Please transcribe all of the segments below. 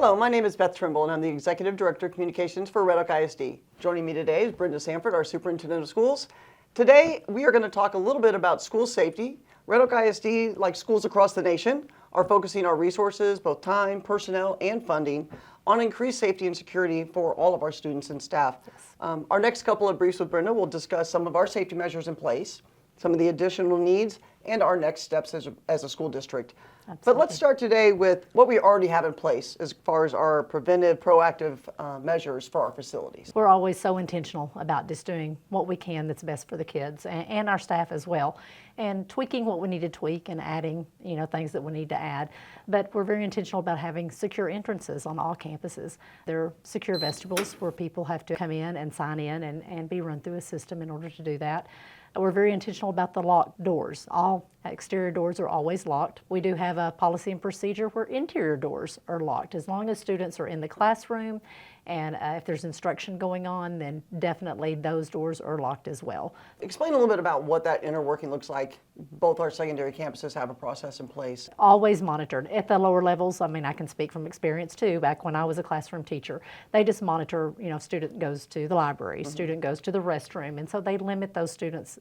Hello, my name is Beth Trimble, and I'm the Executive Director of Communications for Red Oak ISD. Joining me today is Brenda Sanford, our Superintendent of Schools. Today, we are going to talk a little bit about school safety. Red Oak ISD, like schools across the nation, are focusing our resources, both time, personnel, and funding, on increased safety and security for all of our students and staff. Yes. Our next couple of Briefs with Brenda will discuss some of our safety measures in place, some of the additional needs, and our next steps as a school district. Absolutely. But let's start today with what we already have in place as far as our preventive, proactive measures for our facilities. We're always so intentional about just doing what we can that's best for the kids and our staff as well, and tweaking what we need to tweak and adding, things that we need to add. But we're very intentional about having secure entrances on all campuses. There are secure vestibules where people have to come in and sign in and be run through a system in order to do that. We're very intentional about the locked doors. All exterior doors are always locked. We do have a policy and procedure where interior doors are locked. As long as students are in the classroom and if there's instruction going on, then definitely those doors are locked as well. Explain a little bit about what that inner working looks like. Both our secondary campuses have a process in place. Always monitored. At the lower levels, I can speak from experience too, back when I was a classroom teacher, they just monitor, student goes to the library, student goes to the restroom, and so they limit those students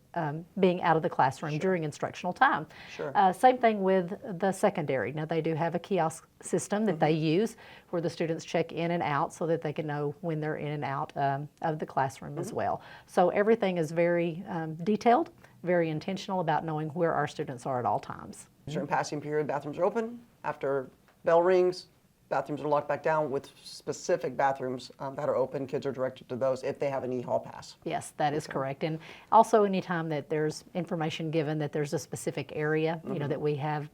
being out of the classroom during instructional time. Sure. Same thing with the secondary. Now they do have a kiosk system that they use where the students check in and out so that they can know when they're in and out of the classroom as well. So everything is very detailed, very intentional about knowing where our students are at all times. During passing period, bathrooms are open. After bell rings, bathrooms are locked back down with specific bathrooms that are open. Kids are directed to those if they have an e-hall pass. Yes, that is correct. And also anytime that there's information given that there's a specific area, that we have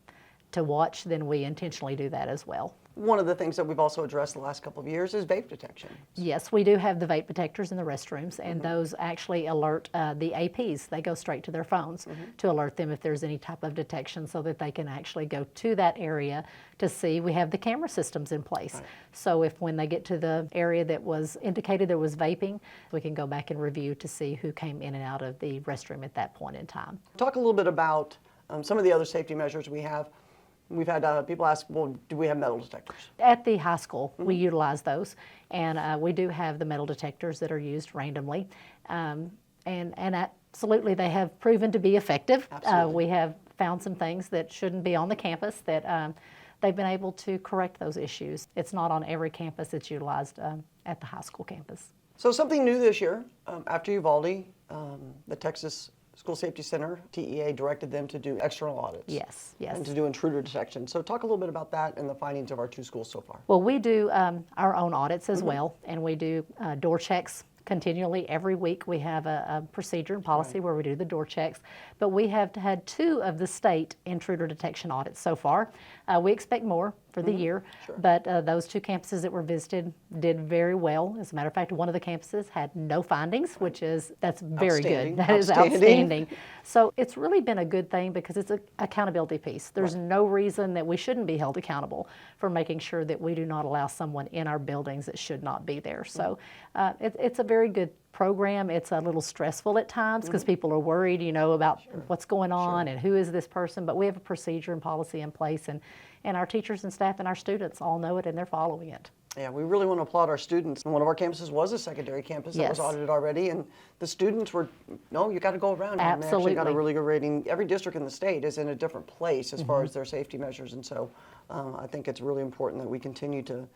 to watch, then we intentionally do that as well. One of the things that we've also addressed the last couple of years is vape detection. Yes, we do have the vape detectors in the restrooms, and those actually alert the APs. They go straight to their phones to alert them if there's any type of detection so that they can actually go to that area to see. We have the camera systems in place. Right. So if when they get to the area that was indicated there was vaping, we can go back and review to see who came in and out of the restroom at that point in time. Talk a little bit about some of the other safety measures we have. We've had people ask, well, do we have metal detectors? At the high school, we utilize those, and we do have the metal detectors that are used randomly, and absolutely they have proven to be effective. We have found some things that shouldn't be on the campus that they've been able to correct those issues. It's not on every campus, it's utilized at the high school campus. So something new this year, after Uvalde, the Texas School Safety Center, TEA, directed them to do external audits. Yes, yes. And to do intruder detection. So talk a little bit about that and the findings of our two schools so far. Well, we do our own audits as well, and we do door checks continually. Every week we have a procedure and policy where we do the door checks, but we have had 2 of the state intruder detection audits so far. We expect more for the year, but those 2 campuses that were visited did very well. As a matter of fact, one of the campuses had no findings, that's very good. That is outstanding. So it's really been a good thing because it's an accountability piece. There's no reason that we shouldn't be held accountable for making sure that we do not allow someone in our buildings that should not be there. So it's a very good program. It's a little stressful at times because people are worried, about what's going on and who is this person, but we have a procedure and policy in place, and our teachers and staff and our students all know it and they're following it. Yeah, we really want to applaud our students. One of our campuses was a secondary campus that was audited already, and the students were, no, you got to go around. Absolutely. And they actually got a really good rating. Every district in the state is in a different place as far as their safety measures, and so I think it's really important that we continue to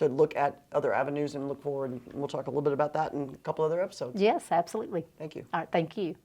look at other avenues and look forward, and we'll talk a little bit about that in a couple other episodes. Yes, absolutely. Thank you. All right, thank you.